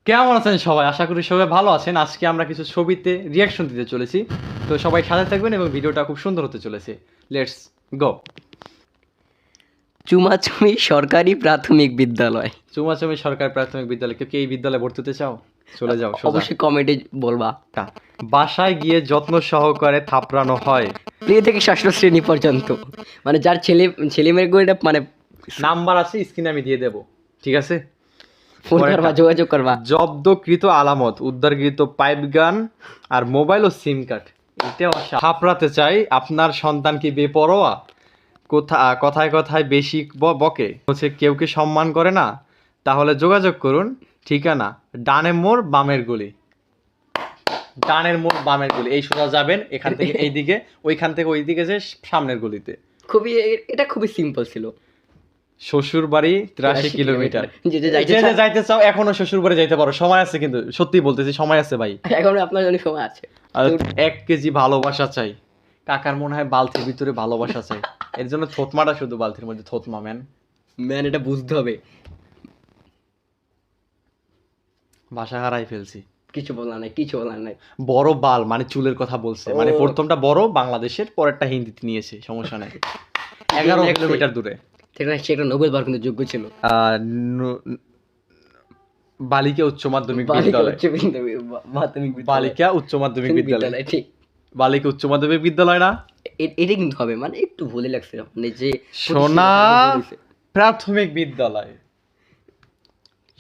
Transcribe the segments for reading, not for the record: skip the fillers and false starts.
কেমন আছেন সবাই? আশা করি সবাই ভালো আছেন। আজকে আমরা কিছু ছবিতে রিয়াকশন দিতে চলেছি, তো সবাই সাথে থাকবেন এবং ভিডিওটা খুব সুন্দর হতে চলেছে। Let's go. চুমাচুমি সরকারি প্রাথমিক বিদ্যালয়। চুমাচুমি সরকারি প্রাথমিক বিদ্যালয়। কেউ কি এই বিদ্যালয়ে ভর্তি হতে চাও? চলে যাও সোজা। অবশ্যই কমেন্টে বলবা। বাসায় গিয়ে যত্ন সহকারে থাপড়ানো হয়। প্লে থেকে ষষ্ঠ শ্রেণী পর্যন্ত, মানে যার ছেলে মেয়েগুলো এটা মানে নাম্বার আছে স্ক্রিনে, আমি দিয়ে দেব, ঠিক আছে? ফোন করবা, যোগাযোগ করবা। জব্দকৃত আলামত, উদ্ধারকৃত পাইপ গান আর মোবাইল ও সিম কার্ড। এটাও থাপড়াতে চাই। আপনার সন্তান কি বেপরোয়া? কথায় কথায় বেশি বকে, হচ্ছে কেউকে সম্মান করে না? তাহলে যোগাযোগ করুন। ঠিকানা ডানে মোড় বামের গলি। ডানের মোড় বামের গলি, এই সোজা যাবেন এখান থেকে এইদিকে, ওইখান থেকে ওইদিকে যে সামনের গলিতে। এটা খুবই সিম্পল ছিল। শ্বশুর বাড়ি 83 কিলোমিটার। যে যাইতে চাও এখনো শ্বশুর বাড়ি যাইতে পারো, সময় আছে, কিন্তু সত্যি বলতেছি সময় আছে ভাই। এখন আপনার জন্য সময় আছে। আর 1 কেজি ভালোবাসা চাই। কাকার মনে হয় বালতির ভিতরে ভালোবাসা চাই, এর জন্য থতমাটা শুধু বালতির মধ্যে থতমা। ম্যান এটা বুঝতে হবে। ভাষা হারাই ফেলছি। কিছু বলার নাই। বড় বাল মানে চুলের কথা বলছে, মানে প্রথমটা বড় বাংলাদেশের, পরেরটা হিন্দিতে নিয়েছে, সমস্যা নাই। 11 কিলোমিটার দূরে। সে একটা নোবেল পাওয়ার কিন্তু যোগ্য ছিল। বালিকা উচ্চ মাধ্যমিক বিদ্যালয়। বালিকা উচ্চ মাধ্যমিক বিদ্যালয়, ঠিক। বালিকা উচ্চ মাধ্যমিক বিদ্যালয় না, এটা কিন্তু হবে, মানে একটু ভুলে লাগছে মানে যে সোনা প্রাথমিক বিদ্যালয়।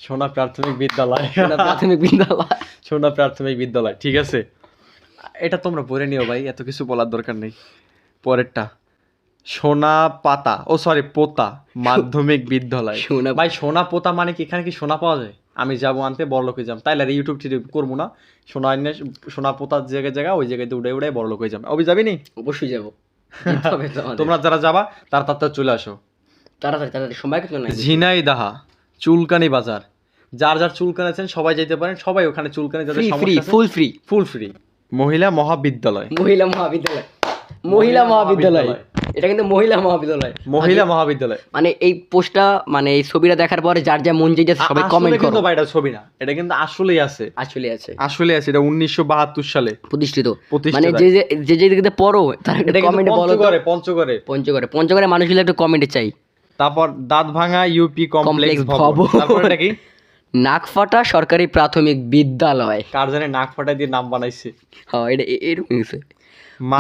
সোনা প্রাথমিক বিদ্যালয়, সোনা প্রাথমিক বিদ্যালয়, ঠিক আছে। এটা তোমরা পড়ে নিও ভাই, এত কিছু বলার দরকার নেই। পরেরটা সোনা পাতা, পোতা মাধ্যমিক বিদ্যালয়। ভাই সোনা পোতা মানে কি? এখানে কি সোনা পাওয়া যায়? আমি যাবো আনতে, বড়লোক হয়ে যাম, তাইলে ইউটিউব টিউব করবো না। সোনা পোতার জায়গায় ওই জায়গায় উড়ে বড়লোক হয়ে যাবে। অবি যাবি নি? অবশ্যই যাবো। তোমরা যারা যাবা তারা তাড়াতাড়ি চলে আসো, তাড়াতাড়ি সময় কিন্তু নাই। ঝিনাইদহ চুলকানি বাজার। যার চুলকানি আছেন সবাই যেতে পারেন, সবাই ওখানে চুলকানি, যাদের সমস্যা আছে ফুল ফ্রি। মহিলা মহাবিদ্যালয়। এটা কিন্তু মহিলা মহাবিদ্যালয়। মানে এই পোস্টটা, মানে এই ছবিটা দেখার পরে যার যা মন চাইছে সবাই কমেন্ট করো। কিন্তু ভাই এটা ছবি না, এটা কিন্তু আসলেই আছে। এটা 1972 সালে প্রতিষ্ঠিত। মানে যে দিকে পড়ো তার একটা কমেন্টে বলো। পঞ্চগড়ে মানুষগুলো একটু কমেন্টে চাই। তারপর দাঁত ভাঙা ইউপি কমপ্লেক্স ভবন। তারপর এটা কি? নাকফাটা সরকারি প্রাথমিক বিদ্যালয়। কার জানে নাকফাটা দিয়ে নাম বানাইছে। হ্যাঁ, এটা এরকম হইছে।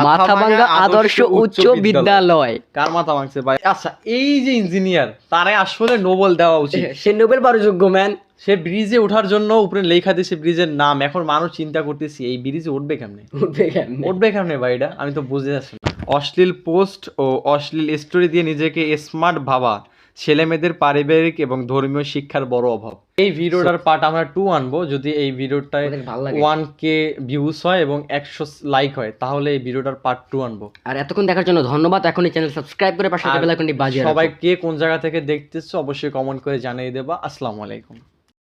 মাথাভাঙ্গা আদর্শ উচ্চ বিদ্যালয়। কার মাথা ভাঙছে ভাই? আচ্ছা, এই যে ইঞ্জিনিয়ার, তারে আসলে নোবেল দেওয়া উচিত। সে নোবেল পাওয়ার যোগ্য ম্যান। সে ব্রিজে ওঠার জন্য উপরে লেখা দিয়েছে ব্রিজের নাম। এখন মানুষ চিন্তা করতেছি এই ব্রিজে উঠবে কেমনে ভাই? এটা আমি তো বুঝে যাচ্ছি না। অশ্লীল পোস্ট ও অশ্লীল স্টোরি দিয়ে নিজেকে স্মার্ট ভাবা ছেলে মেয়েদের পারিবারিক এবং ধর্মীয় শিক্ষার বড় অভাব। এই ভিডিওটার পার্ট আমরা 2 আনবো, যদি এই ভিডিওটায় 1K ভিউজ হয় এবং 100 লাইক হয়, তাহলে এই ভিডিওটার পার্ট 2 আনবো। আর এতক্ষণ দেখার জন্য ধন্যবাদ। এখনই চ্যানেল সাবস্ক্রাইব করে পাশে বেল আইকনটি বাজিয়ে রাখো। সবাই কে কোন জায়গা থেকে দেখতেছো অবশ্যই কমেন্ট করে জানিয়ে দেবা। আসসালামু আলাইকুম।